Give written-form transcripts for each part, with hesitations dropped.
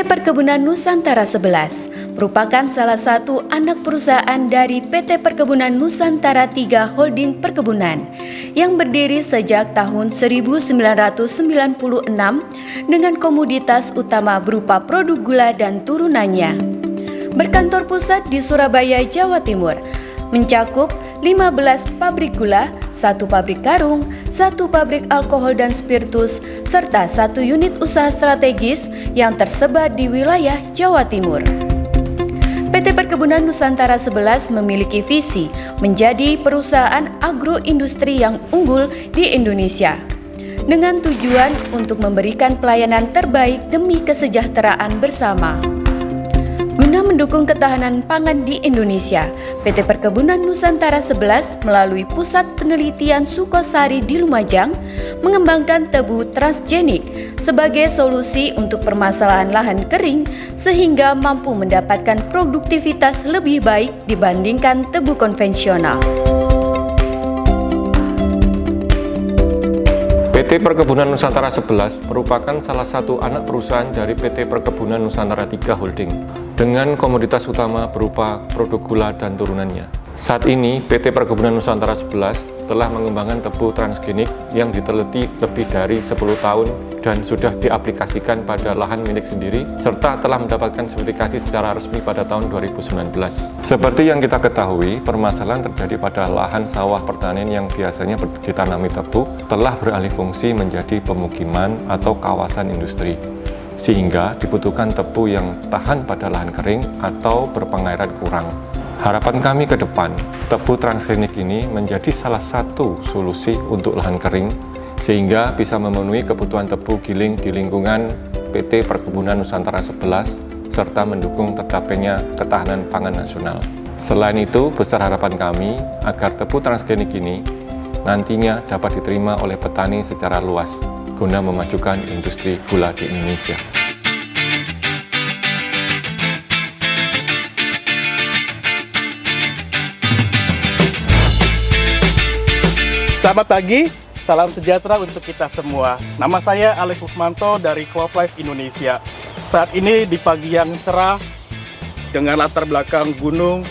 PT Perkebunan Nusantara 11 merupakan salah satu anak perusahaan dari PT Perkebunan Nusantara 3 Holding Perkebunan yang berdiri sejak tahun 1996 dengan komoditas utama berupa produk gula dan turunannya. Berkantor pusat di Surabaya, Jawa Timur, mencakup 15 pabrik gula, 1 pabrik karung, 1 pabrik alkohol dan spiritus, serta 1 unit usaha strategis yang tersebar di wilayah Jawa Timur. PT Perkebunan Nusantara 11 memiliki visi menjadi perusahaan agroindustri yang unggul di Indonesia, dengan tujuan untuk memberikan pelayanan terbaik demi kesejahteraan bersama. Guna mendukung ketahanan pangan di Indonesia, PT Perkebunan Nusantara 11 melalui Pusat Penelitian Sukosari di Lumajang mengembangkan tebu transgenik sebagai solusi untuk permasalahan lahan kering sehingga mampu mendapatkan produktivitas lebih baik dibandingkan tebu konvensional. PT Perkebunan Nusantara 11 merupakan salah satu anak perusahaan dari PT Perkebunan Nusantara 3 Holding dengan komoditas utama berupa produk gula dan turunannya. Saat ini, PT Perkebunan Nusantara 11 telah mengembangkan tebu transgenik yang diteliti lebih dari 10 tahun dan sudah diaplikasikan pada lahan milik sendiri, serta telah mendapatkan sertifikasi secara resmi pada tahun 2019. Seperti yang kita ketahui, permasalahan terjadi pada lahan sawah pertanian yang biasanya ditanami tebu telah beralih fungsi menjadi pemukiman atau kawasan industri, sehingga dibutuhkan tebu yang tahan pada lahan kering atau berpengairan kurang. Harapan kami ke depan, tebu transgenik ini menjadi salah satu solusi untuk lahan kering, sehingga bisa memenuhi kebutuhan tebu giling di lingkungan PT Perkebunan Nusantara 11, serta mendukung tercapainya ketahanan pangan nasional. Selain itu, besar harapan kami agar tebu transgenik ini nantinya dapat diterima oleh petani secara luas, guna memajukan industri gula di Indonesia. Selamat pagi, salam sejahtera untuk kita semua. Nama saya Alex Hukmanto dari Crop Life Indonesia. Saat ini di pagi yang cerah dengan latar belakang gunung,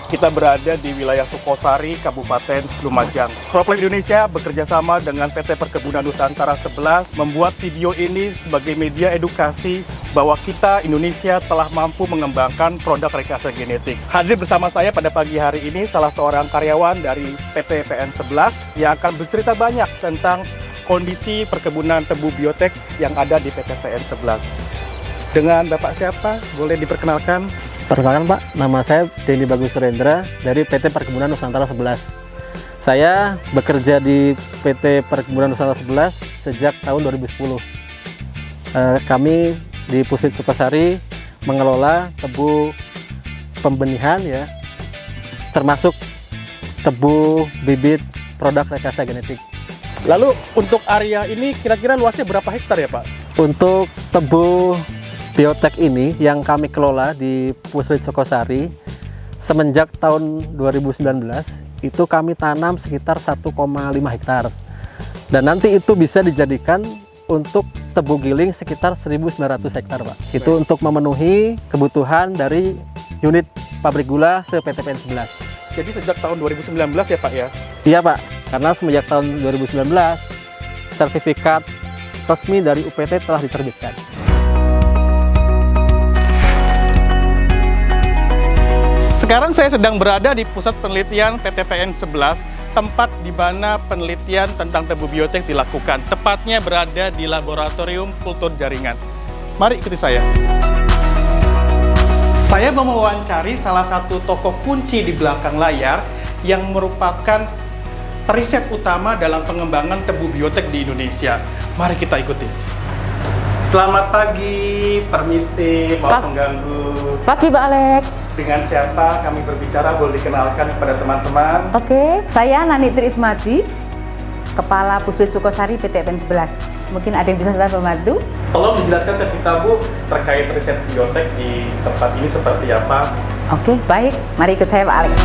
kita berada di wilayah Sukosari, Kabupaten Lumajang. Crop Life Indonesia bekerja sama dengan PT Perkebunan Nusantara 11 membuat video ini sebagai media edukasi bahwa kita Indonesia telah mampu mengembangkan produk rekayasa genetik. Hadir bersama saya pada pagi hari ini salah seorang karyawan dari PT PN 11 yang akan bercerita banyak tentang kondisi perkebunan tebu biotek yang ada di PT PN 11. Dengan Bapak siapa? Boleh diperkenalkan? Perkenalkan Pak, nama saya Denny Bagus Surendra dari PT Perkebunan Nusantara 11. Saya bekerja di PT Perkebunan Nusantara 11 sejak tahun 2010. Kami di Pusit Sukosari mengelola tebu pembenihan ya, termasuk tebu bibit produk rekayasa genetik. Lalu untuk area ini kira-kira luasnya berapa hektar ya Pak? Untuk Tebu biotek ini yang kami kelola di Pusit Sukosari semenjak tahun 2019 itu kami tanam sekitar 1,5 hektar, dan nanti itu bisa dijadikan untuk tebu giling sekitar 1.900 hektar Pak. Itu untuk memenuhi kebutuhan dari unit pabrik gula se-PT PN 11. Jadi sejak tahun 2019 ya Pak ya? Iya Pak, karena semenjak tahun 2019 sertifikat resmi dari UPT telah diterbitkan. Sekarang saya sedang berada di Pusat Penelitian PT PN 11, tempat di mana penelitian tentang tebu biotek dilakukan. Tepatnya berada di Laboratorium Kultur Jaringan. Mari ikuti saya. Saya mau mewawancari salah satu tokoh kunci di belakang layar yang merupakan periset utama dalam pengembangan tebu biotek di Indonesia. Mari kita ikuti. Selamat pagi, permisi, maaf mengganggu. Pagi Pak Alek. Dengan siapa kami berbicara, boleh dikenalkan kepada teman-teman? Oke, saya Nani Trismati, Kepala Pusit Sukosari PT PN 11. Mungkin ada yang bisa saya bantu? Tolong dijelaskan ke kita Bu, terkait riset biotek di tempat ini seperti apa? Oke, baik. Mari ikut saya Pak Alek.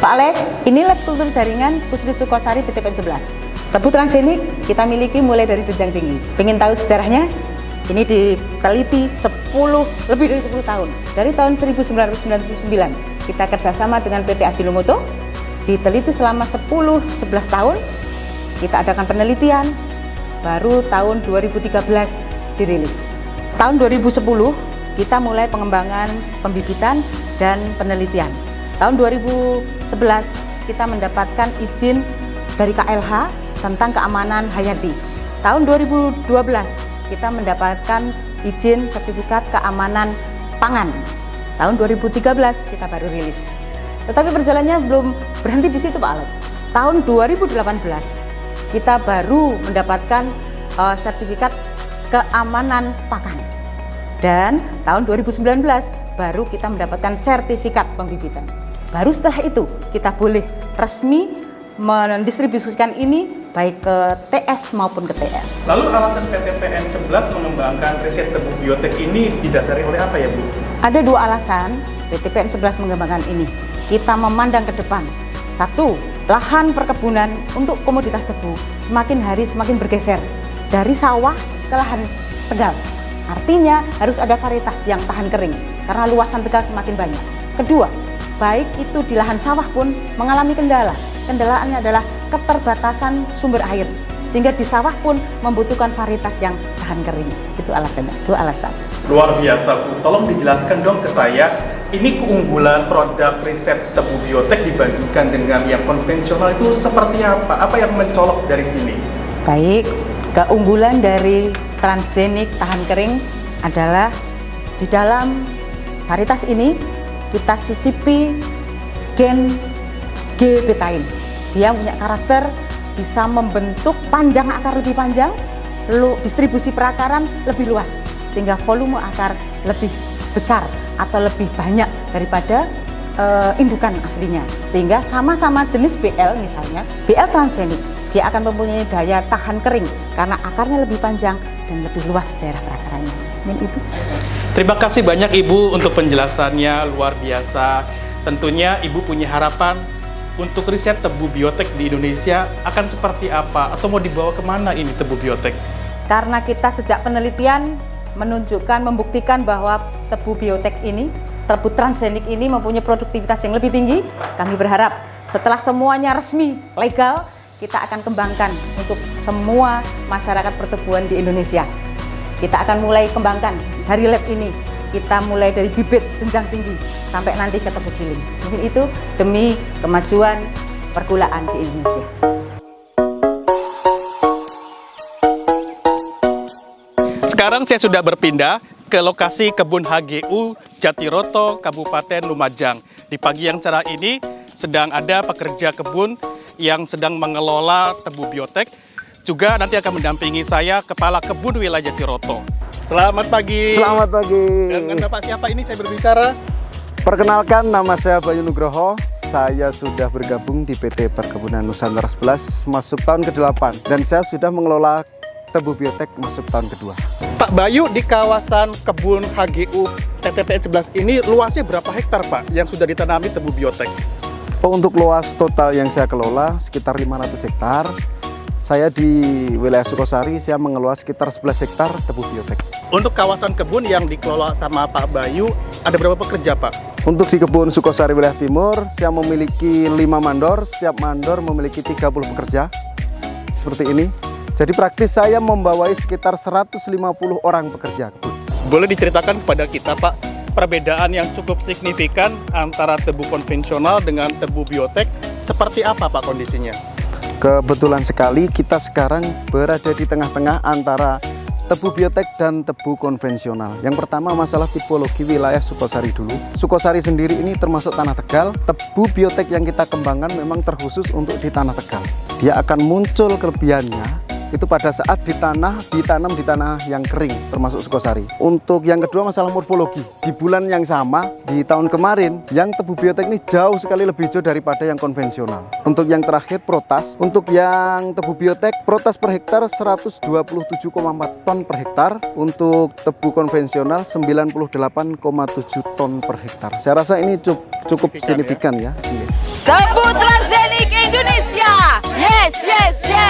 Pak Alek, ini lab kultur jaringan Pusit Sukosari PT PN 11. Tebu transgenik kita miliki mulai dari jenjang tinggi. Pengen tahu sejarahnya? Ini diteliti lebih dari 10 tahun. Dari tahun 1999 kita kerjasama dengan PT Ajinomoto, diteliti selama 10-11 tahun. Kita adakan penelitian, baru tahun 2013 dirilis. Tahun 2010 kita mulai pengembangan pembibitan dan penelitian. Tahun 2011 kita mendapatkan izin dari KLH tentang keamanan hayati. Tahun 2012 kita mendapatkan izin sertifikat keamanan pangan. Tahun 2013 kita baru rilis. Tetapi perjalanannya belum berhenti di situ Pak Alek. Tahun 2018 kita baru mendapatkan sertifikat keamanan pakan. Dan tahun 2019 baru kita mendapatkan sertifikat pembibitan. Baru setelah itu kita boleh resmi mendistribusikan ini baik ke TS maupun ke TL. Lalu alasan PT PN 11 mengembangkan riset tebu biotek ini didasari oleh apa ya Bu? Ada dua alasan PT PN 11 mengembangkan ini. Kita memandang ke depan. Satu, lahan perkebunan untuk komoditas tebu semakin hari semakin bergeser dari sawah ke lahan tegal. Artinya harus ada varietas yang tahan kering karena luasan tegal semakin banyak. Kedua, baik itu di lahan sawah pun mengalami kendala. Kendalaannya adalah keterbatasan sumber air, sehingga di sawah pun membutuhkan varietas yang tahan kering. Itu alasannya, dua alasan. Luar biasa Bu, tolong dijelaskan dong ke saya, ini keunggulan produk riset tebu biotek dibandingkan dengan yang konvensional itu seperti apa? Apa yang mencolok dari sini? Baik, keunggulan dari transgenik tahan kering adalah di dalam varietas ini kita sisipi gen G-betain. Dia punya karakter bisa membentuk panjang akar lebih panjang, distribusi perakaran lebih luas, sehingga volume akar lebih besar atau lebih banyak daripada indukan aslinya. Sehingga sama-sama jenis BL misalnya, BL transgenik, dia akan mempunyai daya tahan kering karena akarnya lebih panjang dan lebih luas daerah perakarannya. Itu. Terima kasih banyak Ibu untuk penjelasannya, luar biasa. Tentunya Ibu punya harapan untuk riset tebu biotek di Indonesia akan seperti apa atau mau dibawa kemana ini tebu biotek? Karena kita sejak penelitian menunjukkan, membuktikan bahwa tebu biotek ini, tebu transgenik ini mempunyai produktivitas yang lebih tinggi, kami berharap setelah semuanya resmi, legal, kita akan kembangkan untuk semua masyarakat pertebuan di Indonesia. Kita akan mulai kembangkan dari lab ini. Kita mulai dari bibit jenjang tinggi sampai nanti ke tebu giling. Mungkin itu demi kemajuan pergulaan di Indonesia. Sekarang saya sudah berpindah ke lokasi kebun HGU Jatiroto, Kabupaten Lumajang. Di pagi yang cerah ini sedang ada pekerja kebun yang sedang mengelola tebu biotek. Juga nanti akan mendampingi saya Kepala Kebun Wilayah Jatiroto. Selamat pagi. Selamat pagi. Dengan Bapak siapa ini saya berbicara? Perkenalkan, nama saya Bayu Nugroho. Saya sudah bergabung di PT Perkebunan Nusantara 11 masuk tahun ke-8 dan saya sudah mengelola tebu biotek masuk tahun kedua. Pak Bayu, di kawasan kebun HGU TTPN 11 ini luasnya berapa hektar Pak yang sudah ditanami tebu biotek? Untuk luas total yang saya kelola sekitar 500 hektar. Saya di wilayah Sukosari, saya mengelola sekitar 11 hektar tebu biotek. Untuk kawasan kebun yang dikelola sama Pak Bayu, ada berapa pekerja Pak? Untuk di kebun Sukosari wilayah timur, saya memiliki 5 mandor, setiap mandor memiliki 30 pekerja. Seperti ini. Jadi praktis saya membawai sekitar 150 orang pekerja kebun. Boleh diceritakan kepada kita Pak, perbedaan yang cukup signifikan antara tebu konvensional dengan tebu biotek, seperti apa Pak kondisinya? Kebetulan sekali kita sekarang berada di tengah-tengah antara tebu biotek dan tebu konvensional. Yang pertama masalah tipologi wilayah Sukosari dulu. Sukosari sendiri ini termasuk tanah tegal. Tebu biotek yang kita kembangkan memang terkhusus untuk di tanah tegal. Dia akan muncul kelebihannya itu pada saat ditanam di tanah yang kering termasuk Sukosari. Untuk yang kedua masalah morfologi. Di bulan yang sama di tahun kemarin yang tebu biotek ini jauh sekali lebih hijau daripada yang konvensional. Untuk yang terakhir protas. Untuk yang tebu biotek protas per hektar 127,4 ton per hektar. Untuk tebu konvensional 98,7 ton per hektar. Saya rasa ini cukup signifikan ya. Tebu transgenik Indonesia. Yes, yes, yes.